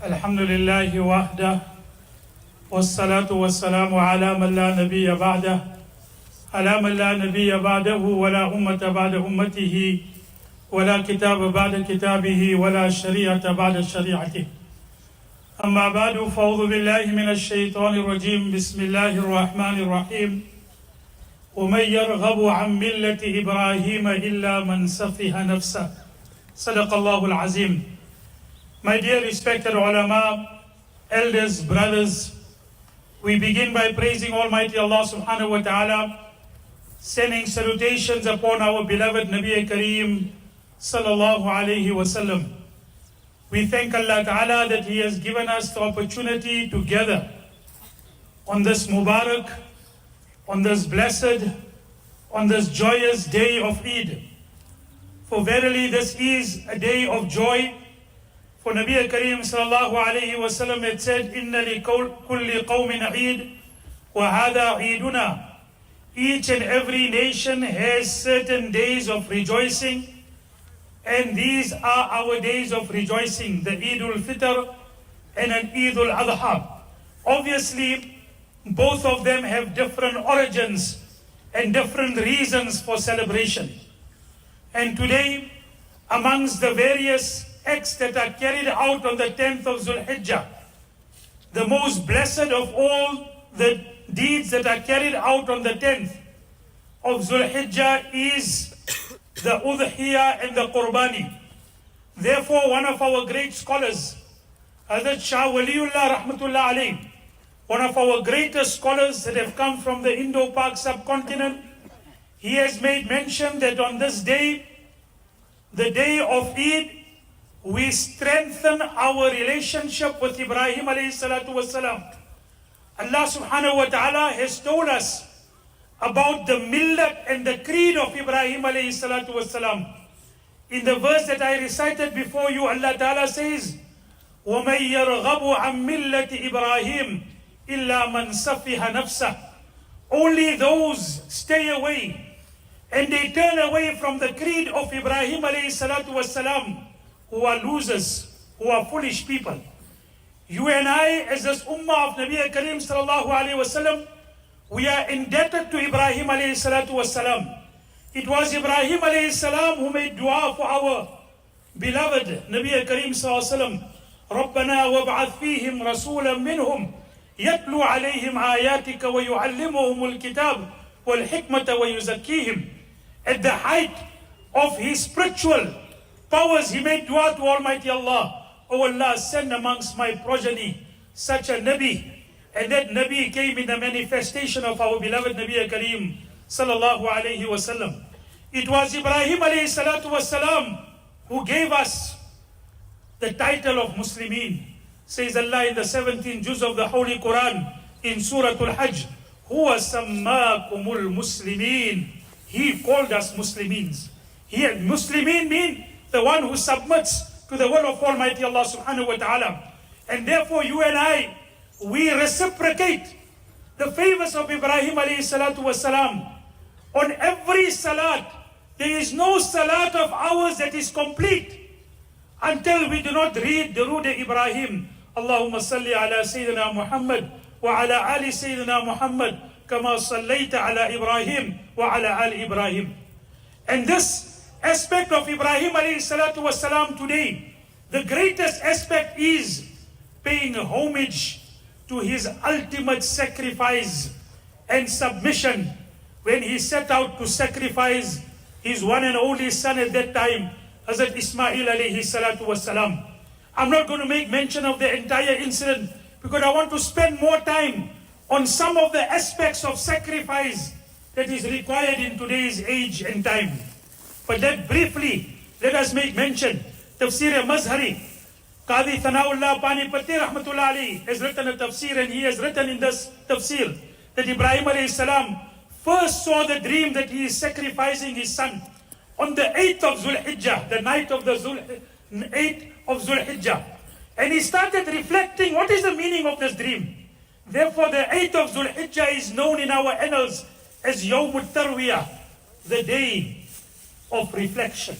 الحمد لله وحده والصلاة والسلام على من لا نبي بعده على من لا نبي بعده ولا أمة بعد أمته ولا كتاب بعد كتابه ولا شريعة بعد شريعته أما بعد فأعوذ بالله من الشيطان الرجيم بسم الله الرحمن الرحيم ومن يرغب عن ملة إبراهيم إلا من سفه نفسه صدق الله العظيم. My dear respected ulama, elders, brothers, we begin by praising Almighty Allah subhanahu wa ta'ala, sending salutations upon our beloved Nabi Kareem sallallahu alayhi wa sallam. We thank Allah ta'ala that He has given us the opportunity to gather on this Mubarak, on this blessed, on this joyous day of Eid. For verily this is a day of joy. For Nabi Kareem sallallahu alayhi wa sallam had said, Inna li kulli qawmin Eid wa hadha Eiduna. Each and every nation has certain days of rejoicing, and these are our days of rejoicing, the Eid al-Fitr and an Eid al-Adha. Obviously, both of them have different origins and different reasons for celebration. And today, amongst the various acts that are carried out on the 10th of Zulhijjah, the most blessed of all the deeds that are carried out on the 10th of Zulhijjah is the Udhiyah and the Qurbani. Therefore, one of our great scholars, Hazrat Shah Waliullah Rahmatullah Alayh, one of our greatest scholars that have come from the Indo-Pak subcontinent, he has made mention that on this day, the day of Eid, we strengthen our relationship with Ibrahim alayhi salatu wasalam. Allah subhanahu wa ta'ala has told us about the millat and the creed of Ibrahim alayhi salatu wasalam. In the verse that I recited before you, Allah ta'ala says, وَمَن يَرْغَبُ عَن مِلَّةِ إِبْرَاهِيمَ إِلَّا مَنْ سَفِهَ نَفْسَهُ. Only those stay away and they turn away from the creed of Ibrahim alayhi salatu wasalam, who are losers, who are foolish people. You and I, as this ummah of Nabi Kareem sallallahu alayhi wasallam, we are indebted to Ibrahim alayhi salatu wasalam. It was Ibrahim alayhi salam who made dua for our beloved Nabi Kareem sallallahu alayhi wasallam. رَبَّنَا وَابْعَثْ فِيهِمْ رَسُولًا مِّنْهُمْ يَتْلُو عَلَيْهِمْ آيَاتِكَ وَيُعَلِّمُهُمُ الْكِتَابَ وَالْحِكْمَةَ وَيُزَكِّيهِمْ. At the height of his spiritual powers, he made dua to Almighty Allah. Oh Allah, send amongst my progeny such a Nabi. And that Nabi came in the manifestation of our beloved Nabi Kareem sallallahu alayhi wasallam. It was Ibrahim alayhi salatu wasalam who gave us the title of Muslimin. Says Allah in the 17th juz of the Holy Quran in Surah Al-Hajj, Huwa sammakumul Muslimin. He called us Muslimins. Here, Muslimin mean the one who submits to the will of Almighty Allah subhanahu wa ta'ala. And therefore you and I, we reciprocate the favors of Ibrahim alayhi salatu wasalam. On every salat, there is no salat of ours that is complete until we do not read Durood Ibrahim. Allahumma salli ala Sayyidina Muhammad wa ala ali Sayyidina Muhammad kama sallayta ala Ibrahim wa ala ali Ibrahim. And this aspect of Ibrahim alayhi salatu wasalam today, the greatest aspect is paying homage to his ultimate sacrifice and submission when he set out to sacrifice his one and only son at that time, Hazrat Ismail alayhi salatu wasalam. I'm not going to make mention of the entire incident because I want to spend more time on some of the aspects of sacrifice that is required in today's age and time. But that briefly, let us make mention. Tafsir Mazhari, Qadi Thanaullah Panipati Rahmatullah Ali has written a tafsir, and he has written in this tafsir that Ibrahim alayhi salam first saw the dream that he is sacrificing his son on the 8th of Zulhijjah, the night of the 8th of Zulhijjah. And he started reflecting, what is the meaning of this dream? Therefore, the 8th of Zulhijjah is known in our annals as Yawmut Tarwiyah, the day of reflection.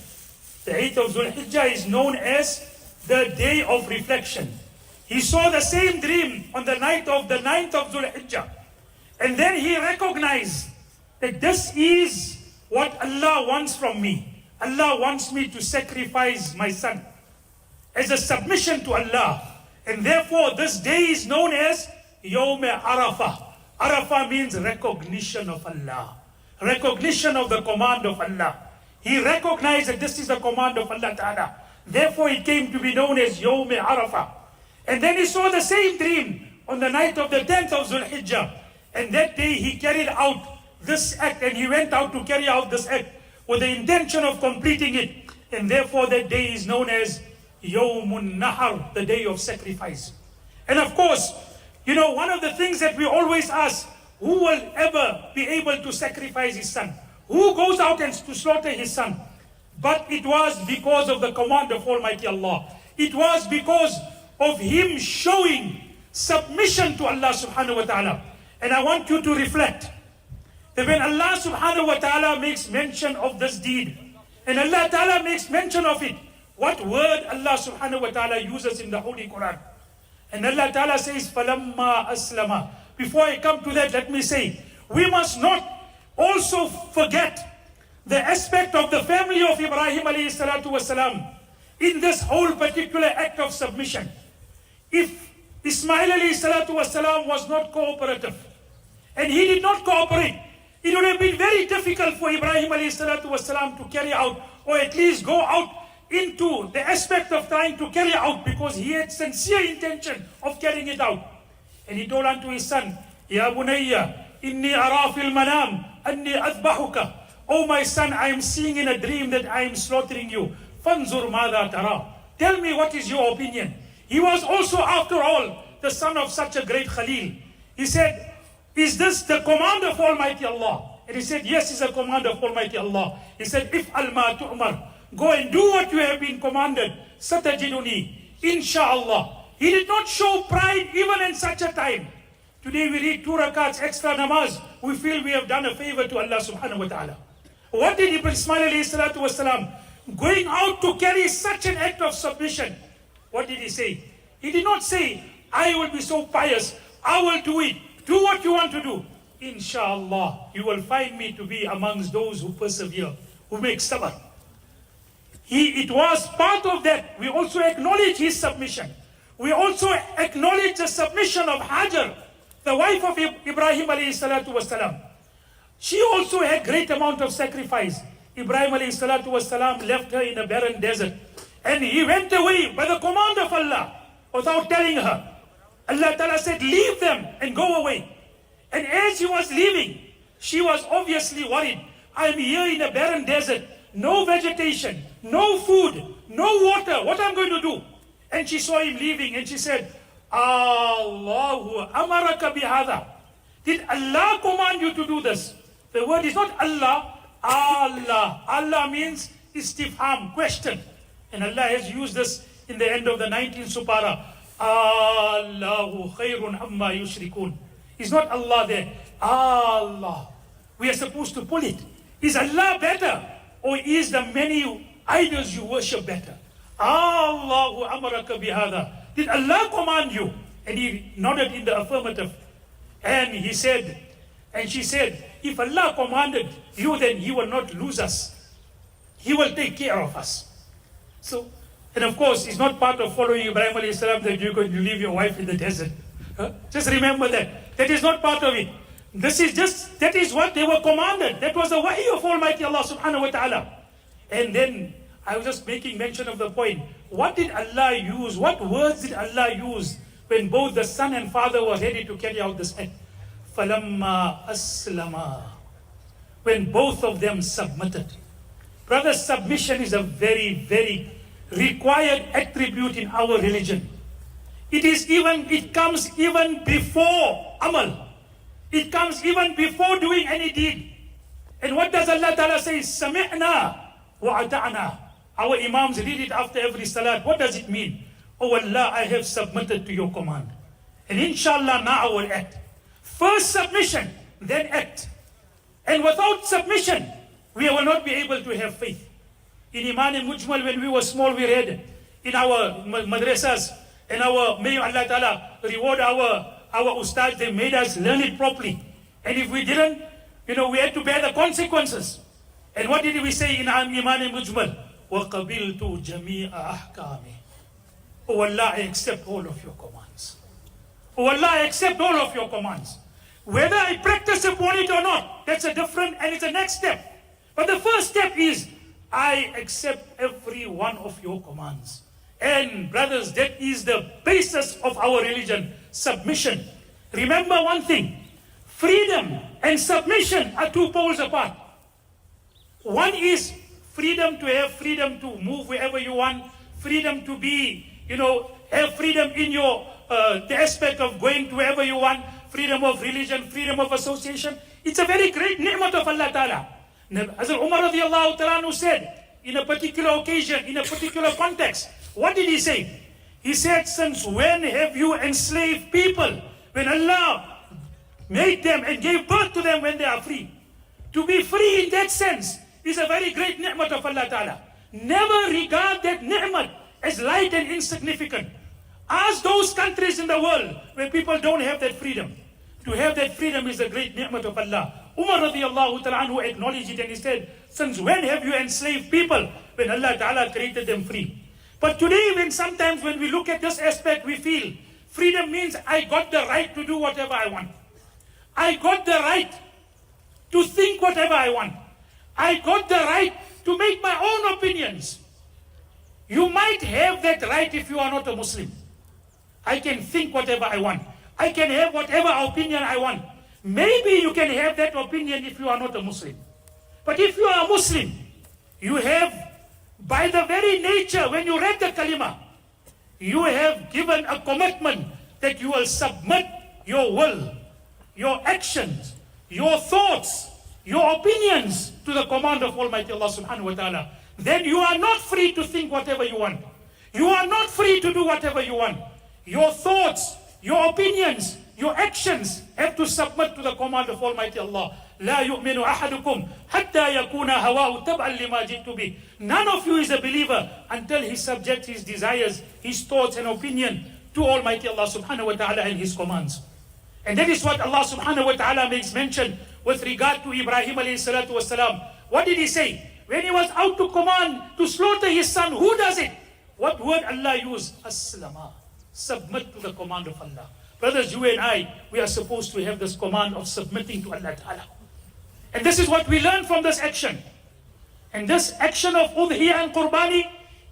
The 8th of Zulhijjah is known as the day of reflection. He saw the same dream on the night of the 9th of Dhul Hijjah. And then he recognized that this is what Allah wants from me. Allah wants me to sacrifice my son as a submission to Allah. And therefore this day is known as Yawm Arafah. Arafah means recognition of Allah. Recognition of the command of Allah. He recognized that this is the command of Allah Ta'ala. Therefore it came to be known as Yawm Arafah. And then he saw the same dream on the night of the 10th of Dhul Hijjah. And that day he carried out this act, and he went out to carry out this act with the intention of completing it. And therefore that day is known as Yawmun Nahar, the day of sacrifice. And of course, you know, one of the things that we always ask, who will ever be able to sacrifice his son? Who goes out and to slaughter his son? But it was because of the command of Almighty Allah. It was because of him showing submission to Allah subhanahu wa ta'ala. And I want you to reflect that when Allah subhanahu wa ta'ala makes mention of this deed, and Allah ta'ala makes mention of it, what word Allah subhanahu wa ta'ala uses in the Holy Quran? And Allah ta'ala says, فَلَمَّا أَسْلَمَا. Before I come to that, let me say, we must not also forget the aspect of the family of Ibrahim alayhi salatu wasalam in this whole particular act of submission. If Ismail alayhi salatu wasalam was not cooperative, and he did not cooperate, it would have been very difficult for Ibrahim alayhi salatu wasalam to carry out, or at least go out into the aspect of trying to carry out, because he had sincere intention of carrying it out. And he told unto his son, Ya bunayya, inni ara fil manam, anni adbahuka. Oh my son, I am seeing in a dream that I am slaughtering you. Fanzur madha tara. Tell me, what is your opinion? He was also, after all, the son of such a great Khalil. He said, is this the command of Almighty Allah? And he said, yes, it's a command of Almighty Allah. He said, if alma tu'mar, go and do what you have been commanded. Satajiduni, insha'Allah. He did not show pride even in such a time. Today we read 2 rakats extra namaz. We feel we have done a favor to Allah subhanahu wa ta'ala. What did Ismail alayhi salatu wasalam, going out to carry such an act of submission, what did he say? He did not say, I will be so pious, I will do it. Do what you want to do. Inshallah, you will find me to be amongst those who persevere, who make sabr. It was part of that. We also acknowledge his submission. We also acknowledge the submission of Hajar, the wife of Ibrahim alayhi salatu wasalam. She also had great amount of sacrifice. Ibrahim alayhi salatu wasalam left her in a barren desert. And he went away by the command of Allah without telling her. Allah Ta'ala said, leave them and go away. And as he was leaving, she was obviously worried. I'm here in a barren desert, no vegetation, no food, no water. What am I going to do? And she saw him leaving and she said, Allahu amaraka bihada. Did Allah command you to do this? The word is not Allah, Allah. Allah means istifham, question. And Allah has used this in the end of the 19th supara. Allahu khayrun amma yushrikun. Is not Allah there. Allah. We are supposed to pull it. Is Allah better? Or is the many idols you worship better? Allahu amaraka bihada. Did Allah command you? And he nodded in the affirmative. And he said, and she said, if Allah commanded you, then He will not lose us. He will take care of us. So, and of course, it's not part of following Ibrahim alayhi salam that you're going to leave your wife in the desert. Just remember that. That is not part of it. That is what they were commanded. That was the wahy of Almighty Allah subhanahu wa ta'ala. And then, I was just making mention of the point. What did Allah use? What words did Allah use when both the son and father were ready to carry out this act? فَلَمَّا أَسْلَمَا. When both of them submitted. Brother, submission is a very, very required attribute in our religion. It comes even before amal. It comes even before doing any deed. And what does Allah Ta'ala say? سَمِعْنَا وَأَطَعْنَا. Our imams read it after every salat. What does it mean? Oh Allah, I have submitted to your command. And inshallah, now I will act. First submission, then act. And without submission, we will not be able to have faith. In Iman and Mujmal, when we were small, we read in our madrasas, And may Allah Ta'ala reward our ustads, they made us learn it properly. And if we didn't, we had to bear the consequences. And what did we say in our Iman Mujmal? وَقَبِلْتُ جَمِيعَ أَحْكَامِ. Oh Allah, I accept all of your commands. Oh Allah, I accept all of your commands. Whether I practice upon it or not, that's a different, and it's a next step. But the first step is, I accept every one of your commands. And brothers, that is the basis of our religion, submission. Remember one thing, freedom and submission are two poles apart. One is freedom to have freedom to move wherever you want, freedom to be, have freedom in your the aspect of going to wherever you want, freedom of religion, freedom of association. It's a very great ni'mat of Allah Ta'ala. Hazrat Umar radiallahu ta'ala said, in a particular occasion, in a particular context, what did he say? He said, since when have you enslaved people? When Allah made them and gave birth to them when they are free. To be free in that sense is a very great ni'mat of Allah Ta'ala. Never regard that ni'mat as light and insignificant. Ask those countries in the world where people don't have that freedom. To have that freedom is a great ni'mat of Allah. Umar radiallahu ta'ala anhu acknowledged it and he said, since when have you enslaved people? When Allah Ta'ala created them free. But today sometimes when we look at this aspect, we feel freedom means I got the right to do whatever I want. I got the right to think whatever I want. I got the right to make my own opinions. You might have that right if you are not a Muslim. I can think whatever I want. I can have whatever opinion I want. Maybe you can have that opinion if you are not a Muslim. But if you are a Muslim, you have, by the very nature, when you read the kalima, you have given a commitment that you will submit your will, your actions, your thoughts, your opinions to the command of Almighty Allah subhanahu wa ta'ala. Then you are not free to think whatever you want. You are not free to do whatever you want. Your thoughts, your opinions, your actions have to submit to the command of Almighty Allah. لا يؤمن أحدكم حتى يكون هواه تبعا لما جئت به. None of you is a believer until he subjects his desires, his thoughts and opinion to Almighty Allah subhanahu wa ta'ala and his commands. And that is what Allah subhanahu wa ta'ala makes mention with regard to Ibrahim alayhi salatu wasalam. What did he say? When he was out to command to slaughter his son, who does it? What word Allah used? Aslama. Submit to the command of Allah. Brothers, you and I, we are supposed to have this command of submitting to Allah Ta'ala. And this is what we learn from this action. And this action of Udhiyah and Qurbani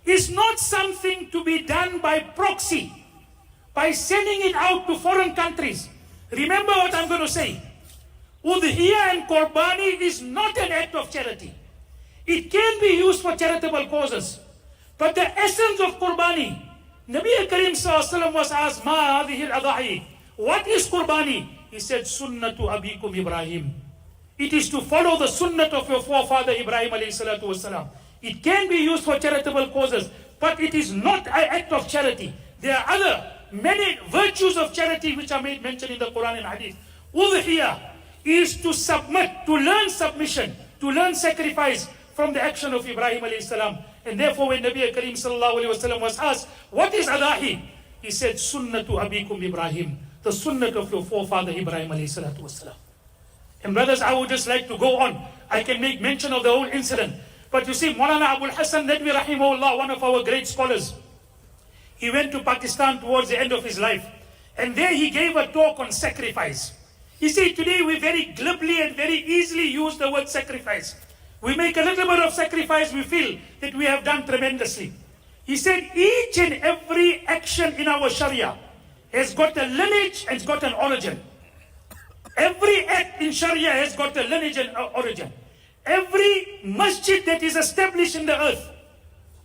is not something to be done by proxy, by sending it out to foreign countries. Remember what I'm going to say. Udhiyah and Qurbani is not an act of charity. It can be used for charitable causes. But the essence of Qurbani, Nabi Karim Sallallahu was asked, Ma hadhihi al-adahi. What is Qurbani? He said, Sunnatu abikum Ibrahim. It is to follow the sunnah of your forefather Ibrahim alayhi salatu wasalam. It can be used for charitable causes, but it is not an act of charity. There are other many virtues of charity which are made mention in the Quran and Hadith. Udhiyah is to submit, to learn submission, to learn sacrifice from the action of Ibrahim alayhi salam. And therefore when Nabi Karim sallallahu alayhi wasallam was asked, what is adahi? He said, Sunnatu abikum Ibrahim, the sunnah of your forefather Ibrahim alayhi salatu wasalam. And brothers, I would just like to go on. I can make mention of the whole incident. But you see, Maulana Abul Hassan Nadwi rahimahullah, one of our great scholars, he went to Pakistan towards the end of his life. And there he gave a talk on sacrifice. You see, today we very glibly and very easily use the word sacrifice. We make a little bit of sacrifice, we feel that we have done tremendously. He said each and every action in our Sharia has got a lineage and it's got an origin. Every act in Sharia has got a lineage and origin. Every masjid that is established in the earth,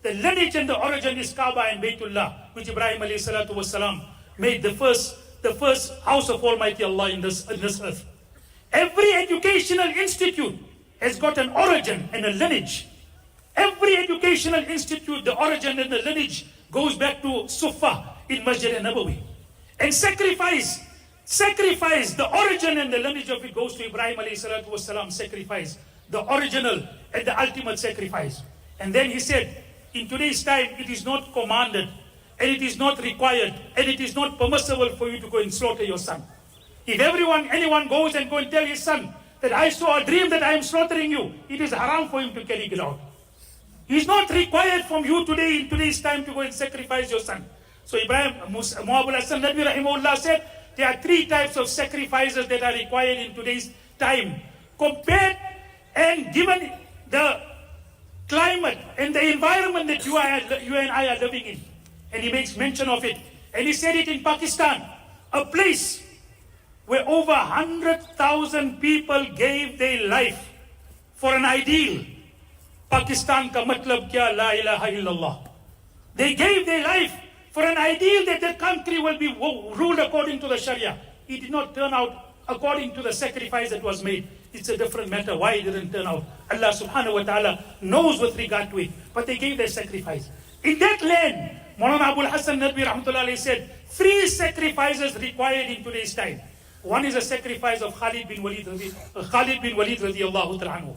the lineage and the origin is Kaaba and Baytullah, which Ibrahim alayhi salatu wasalam made the first house of Almighty Allah in this earth. Every educational institute has got an origin and a lineage. Every educational institute, the origin and the lineage goes back to Sufa in Masjid al-Nabawi. And sacrifice, the origin and the lineage of it goes to Ibrahim alayhi salatu wasalam, sacrifice, the original and the ultimate sacrifice. And then he said, in today's time, it is not commanded and it is not required, and it is not permissible for you to go and slaughter your son. If anyone goes and tell his son that I saw a dream that I am slaughtering you, it is haram for him to carry it out. It is not required from you today, in today's time, to go and sacrifice your son. So Muhammad Hassan Nadwi rahimahullah said, there are 3 types of sacrifices that are required in today's time. Compared and given the climate and the environment that you and I are living in. And he makes mention of it. And he said it in Pakistan, a place where over 100,000 people gave their life for an ideal. Pakistan ka matlab kya? La ilaha illallah. They gave their life for an ideal that the country will be ruled according to the Sharia. It did not turn out according to the sacrifice that was made. It's a different matter why it didn't turn out. Allah subhanahu wa ta'ala knows with regard to it. But they gave their sacrifice. In that land, Maulana Abul Hassan Nadwi rahmatullah said, 3 sacrifices required in today's time. One is a sacrifice of Khalid bin Walid radiyallahu ta'ala anhu.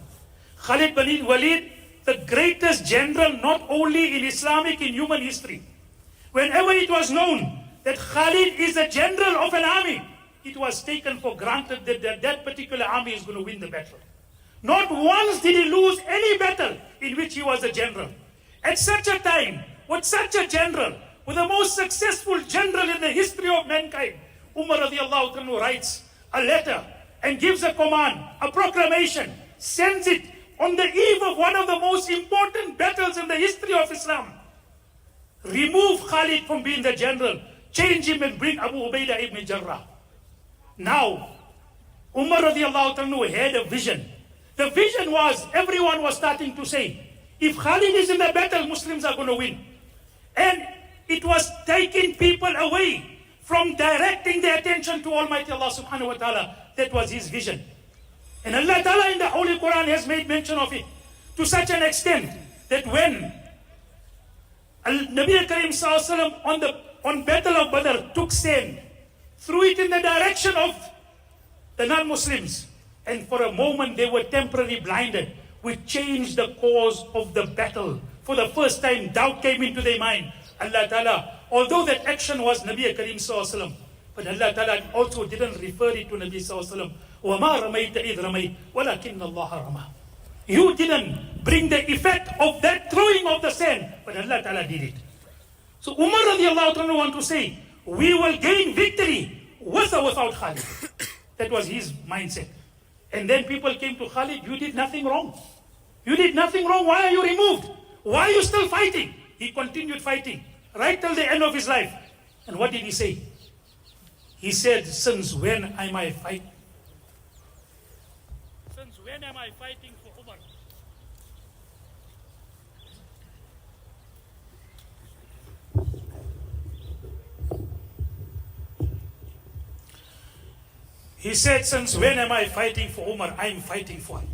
Khalid bin Walid, the greatest general not only in Islamic, in human history. Whenever it was known that Khalid is a general of an army, it was taken for granted that particular army is going to win the battle. Not once did he lose any battle in which he was a general. At such a time, with such a general, with the most successful general in the history of mankind, Umar radiallahu anhu writes a letter and gives a command, a proclamation, sends it on the eve of one of the most important battles in the history of Islam. Remove Khalid from being the general, change him and bring Abu Ubaidah ibn Jarrah. Now, Umar radiallahu anhu had a vision. The vision was, everyone was starting to say, if Khalid is in the battle, Muslims are going to win. And it was taking people away from directing their attention to Almighty Allah subhanahu wa ta'ala. That was his vision. And Allah ta'ala in the Holy Quran has made mention of it to such an extent that when Nabi Karim sallallahu alaihi wasallam on Battle of Badr took sand, threw it in the direction of the non-Muslims, and for a moment they were temporarily blinded, which changed the course of the battle. For the first time, doubt came into their mind. Allah Ta'ala, although that action was Nabi Karim sallallahu alaihi wasallam, but Allah Ta'ala also didn't refer it to Nabi sallallahu alaihi wasallam. وَمَا رَمَيْتَ إِذْ رَمَيْتَ وَلَكِنَّ اللَّهَ رَمَى. You didn't bring the effect of that throwing of the sand, but Allah Ta'ala did it. So Umar radiallahu anhu want to say, we will gain victory with or without Khalid. That was his mindset. And then people came to Khalid, you did nothing wrong. You did nothing wrong, why are you removed? Why are you still fighting? He continued fighting, right till the end of his life. And what did he say? He said, since when am I fighting? Since when am I fighting for Umar? He said, since when am I fighting for Umar? I am fighting for Allah.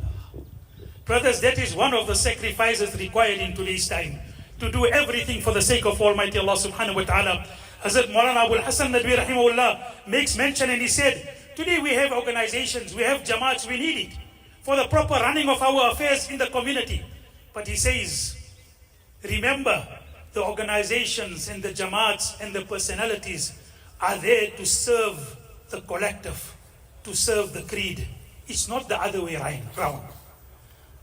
Brothers, that is one of the sacrifices required in today's time. To do everything for the sake of Almighty Allah subhanahu wa ta'ala. Hazrat Maulana Abul Hassan Nadwi rahimahullah makes mention, and he said, today we have organizations, we have jamaats, we need it for the proper running of our affairs in the community. But he says, remember, the organizations and the jamaats and the personalities are there to serve the collective, to serve the creed. It's not the other way around.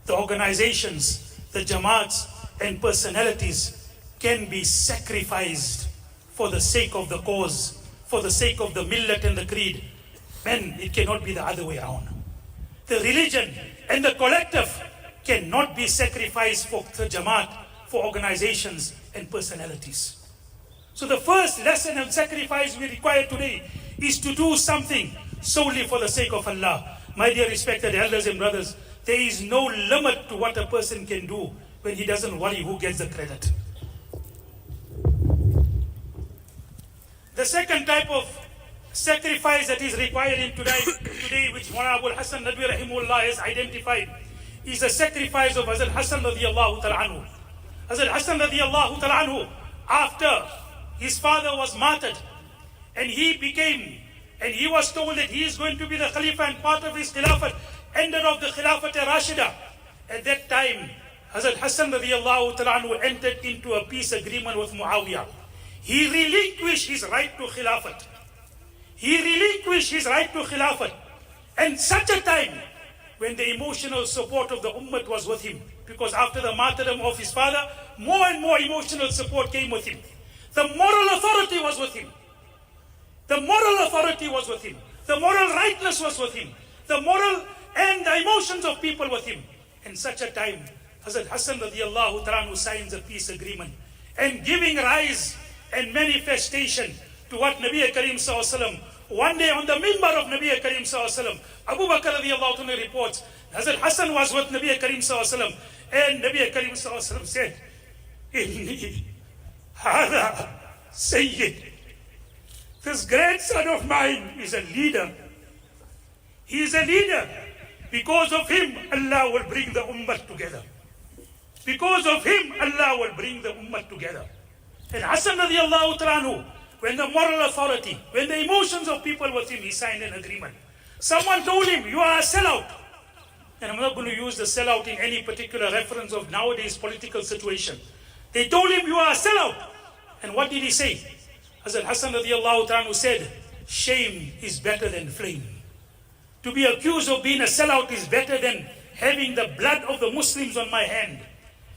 The organizations, the jamaats and personalities can be sacrificed for the sake of the cause, for the sake of the millet and the creed. And it cannot be the other way around. The religion and the collective cannot be sacrificed for the jamaat, for organizations and personalities. So the first lesson and sacrifice we require today is to do something solely for the sake of Allah. My dear respected elders and brothers, there is no limit to what a person can do when he doesn't worry who gets the credit. The second type of sacrifice that is required in today, which Maulana Abul Hassan Nadwi rahimahullah has identified, is the sacrifice of Hazrat Hassan radiallahu ta'ala anhu. Hazrat Hassan radiallahu ta'ala anhu, after his father was martyred, and he was told that he is going to be the Khalifa and part of his Khilafat ended of the Khilafat Rashida. At that time, Hazrat Hassan radiallahu ta'ala anhu entered into a peace agreement with Muawiyah. he relinquished his right to Khilafat. He relinquished his right to Khilafat. And such a time when the emotional support of the Ummah was with him. Because after the martyrdom of his father, more and more emotional support came with him. The moral authority was with him. The moral authority was with him. The moral rightness was with him. The moral and the emotions of people with him. In such a time, Hazrat Hassan radiallahu ta'ala signs a peace agreement and giving rise and manifestation to what Nabi Karim sallallahu alaihi wasallam, one day on the minbar of Nabi Karim sallallahu alaihi wasallam, Abu Bakr radiallahu ta'ala reports, Hazrat Hassan was with Nabi Karim sallallahu alaihi wasallam, and Nabi Karim sallallahu alaihi wasallam said, Inni hada Sayyid. This grandson of mine is a leader. He is a leader. Because of him, Allah will bring the ummah together. Because of him, Allah will bring the ummah together. And Hassan radiallahu ta'ala, when the moral authority, when the emotions of people with him, he signed an agreement. Someone told him, you are a sellout. And I'm not going to use the sellout in any particular reference of nowadays political situation. They told him, you are a sellout. And what did he say? Hazrat Hassan radiallahu ta'ala said, shame is better than flame. To be accused of being a sellout is better than having the blood of the Muslims on my hand.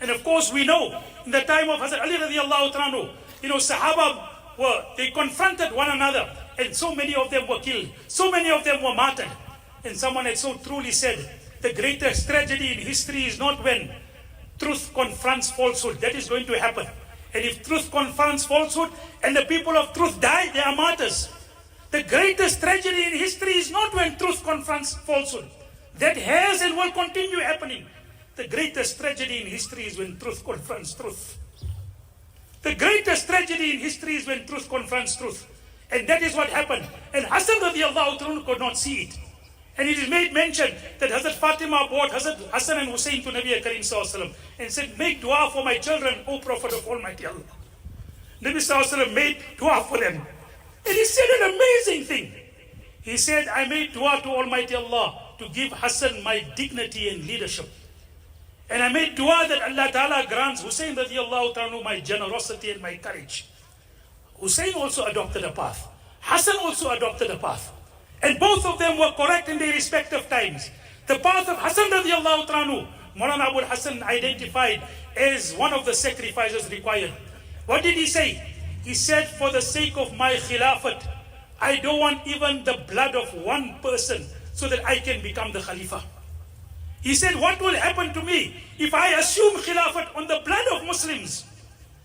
And of course we know, in the time of Hazrat Ali radiallahu ta'ala, Sahaba they confronted one another, and so many of them were killed. So many of them were martyred. And someone had so truly said, the greatest tragedy in history is not when truth confronts falsehood. That is going to happen. And if truth confronts falsehood and the people of truth die, they are martyrs. The greatest tragedy in history is not when truth confronts falsehood. That has and will continue happening. The greatest tragedy in history is when truth confronts truth. The greatest tragedy in history is when truth confronts truth. And that is what happened. And Hassan radiallahu ta'ala could not see it. And it is made mention that Hazrat Fatima brought Hazrat Hassan and Hussein to Nabi Karim sallallahu alaihi wasallam and said, make dua for my children, O Prophet of Almighty Allah. Nabi sallallahu alaihi wasallam made dua for them. And he said an amazing thing. He said, I made dua to Almighty Allah to give Hassan my dignity and leadership. And I made dua that Allah Ta'ala grants Hussein radiallahu ta'ala my generosity and my courage. Hussein also adopted a path. Hassan also adopted a path. And both of them were correct in their respective times. The path of Hassan radiallahu ta'ala, Maulana Abul Hassan identified as one of the sacrifices required. What did he say? He said, for the sake of my khilafat, I don't want even the blood of one person so that I can become the Khalifa. He said, what will happen to me if I assume khilafat on the blood of Muslims?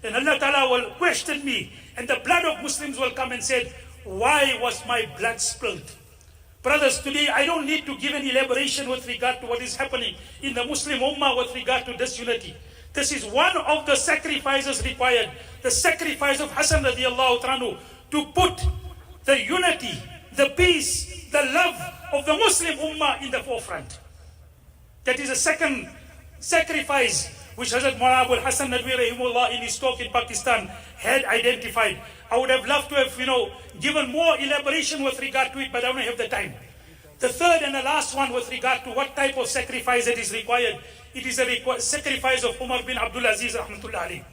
And Allah Ta'ala will question me, and the blood of Muslims will come and say, why was my blood spilled? Brothers, today I don't need to give an elaboration with regard to what is happening in the Muslim Ummah with regard to disunity. This is one of the sacrifices required, the sacrifice of Hassan radiallahu ta'ala to put the unity, the peace, the love of the Muslim Ummah in the forefront. That is a second sacrifice which Hazrat Maulana Abul Hassan Nadwi rahimullah in his talk in Pakistan had identified. I would have loved to have, given more elaboration with regard to it, but I don't have the time. The third and the last one with regard to what type of sacrifice that is required, it is a sacrifice of Umar bin Abdul Aziz rahmatullah alayhi.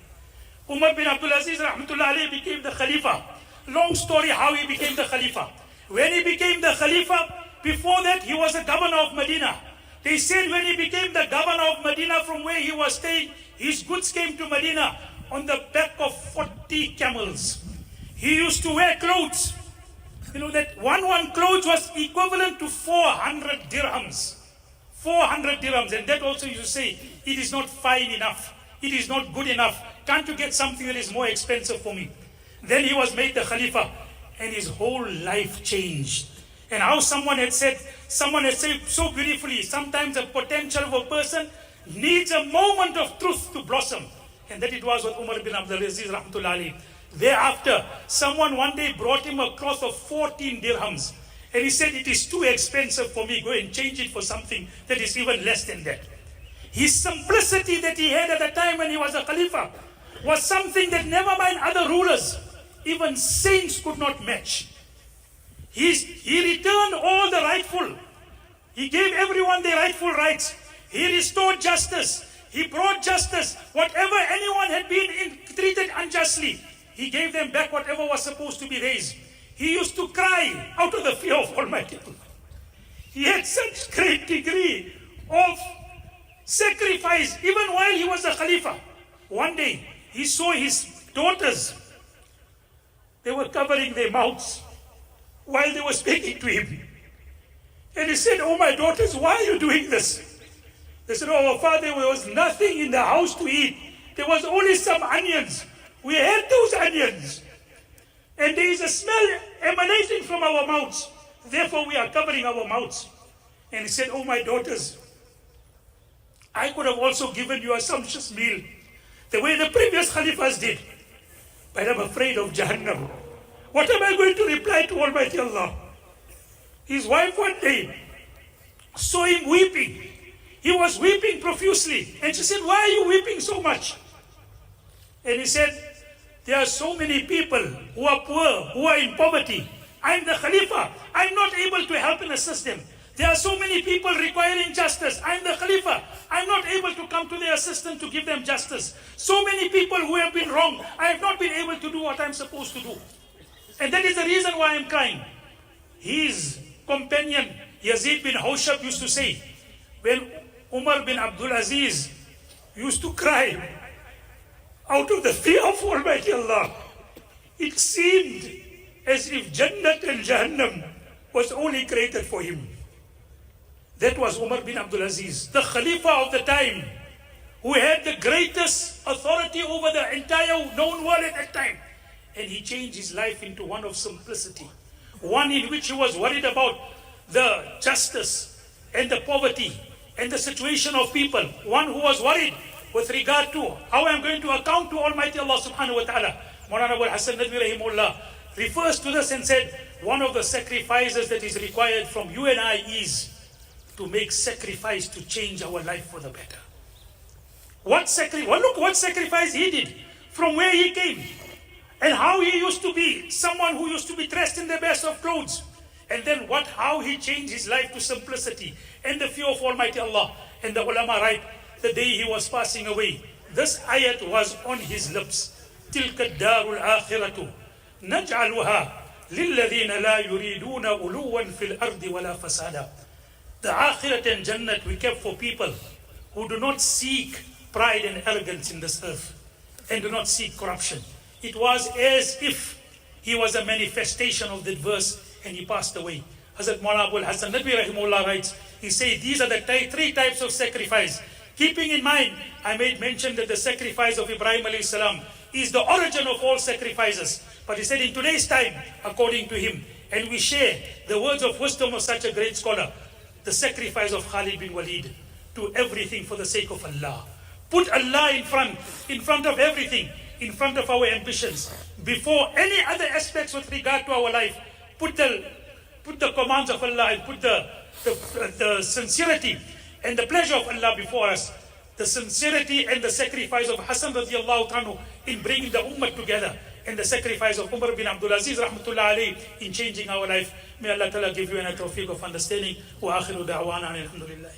Umar bin Abdul Aziz rahmatullah alayhi became the Khalifa. Long story how he became the Khalifa. When he became the Khalifa, before that he was a governor of Medina. They said when he became the governor of Medina from where he was staying, his goods came to Medina on the back of 40 camels. He used to wear clothes. That one clothes was equivalent to 400 dirhams. 400 dirhams. And that also you say, it is not fine enough. It is not good enough. Can't you get something that is more expensive for me? Then he was made the Khalifa. And his whole life changed. And how someone had said so beautifully, sometimes the potential of a person needs a moment of truth to blossom. And that it was with Umar bin Abdul Aziz rahmatullah alayhi. Thereafter, someone one day brought him a cloth of 14 dirhams. And he said, it is too expensive for me. Go and change it for something that is even less than that. His simplicity that he had at the time when he was a Khalifa was something that never mind other rulers, even saints could not match. He returned all the rightful. He gave everyone their rightful rights. He restored justice. He brought justice. Whatever anyone had been treated unjustly, he gave them back whatever was supposed to be theirs. He used to cry out of the fear of Almighty Allah. He had such great degree of sacrifice even while he was a Khalifa. One day, he saw his daughters. They were covering their mouths while they were speaking to him. And he said, "Oh, my daughters, why are you doing this?" They said, "Oh, our father, there was nothing in the house to eat. There was only some onions. We had those onions. And there is a smell emanating from our mouths. Therefore, we are covering our mouths." And he said, "Oh, my daughters, I could have also given you a sumptuous meal, the way the previous Khalifas did. But I'm afraid of Jahannam. What am I going to reply to Almighty Allah?" His wife one day saw him weeping. He was weeping profusely. And she said, "Why are you weeping so much?" And he said, "There are so many people who are poor, who are in poverty. I'm the Khalifa. I'm not able to help and assist them. There are so many people requiring justice. I'm the Khalifa. I'm not able to come to their assistance to give them justice. So many people who have been wrong. I have not been able to do what I'm supposed to do. And that is the reason why I'm crying." His companion, Yazid bin Hawshab, used to say, when Umar bin Abdul Aziz used to cry out of the fear of Almighty Allah, it seemed as if Jannat and Jahannam was only created for him. That was Umar bin Abdul Aziz, the Khalifa of the time, who had the greatest authority over the entire known world at that time. And he changed his life into one of simplicity, one in which he was worried about the justice and the poverty and the situation of people, one who was worried with regard to how I'm going to account to Almighty Allah subhanahu wa ta'ala. Maulana Abul Hassan Nadwi rahimullah refers to this and said, one of the sacrifices that is required from you and I is to make sacrifice to change our life for the better. Well, look what sacrifice he did from where he came and how he used to be someone who used to be dressed in the best of clothes. And then how he changed his life to simplicity and the fear of Almighty Allah. And the ulama write, the day he was passing away, this ayat was on his lips. تِلْكَ الدَّارُ الْآخِرَةُ نَجْعَلُهَا لِلَّذِينَ لَا يُرِيدُونَ عُلُوًّا فِي الْأَرْضِ وَلَا فَسَادًا. The Akhirat and Jannat we kept for people who do not seek pride and arrogance in this earth and do not seek corruption. It was as if he was a manifestation of that verse and he passed away. Hazrat Maulana Abul Hassan Nadwi rahimahullah writes, he said these are the three types of sacrifice. Keeping in mind, I made mention that the sacrifice of Ibrahim alayhi salam is the origin of all sacrifices. But he said in today's time, according to him, and we share the words of wisdom of such a great scholar, the sacrifice of Khalid bin Walid, to everything for the sake of Allah. Put Allah in front of everything, in front of our ambitions, before any other aspects with regard to our life. Put the commands of Allah and put the sincerity and the pleasure of Allah before us. The sincerity and the sacrifice of Hassan radiallahu anhu in bringing the ummah together, and the sacrifice of Umar bin Abdul Aziz rahmatullah alayhi in changing our life. May Allah Ta'ala give you an tawfiq of understanding. Wa akhiru da'wana alhamdulillah.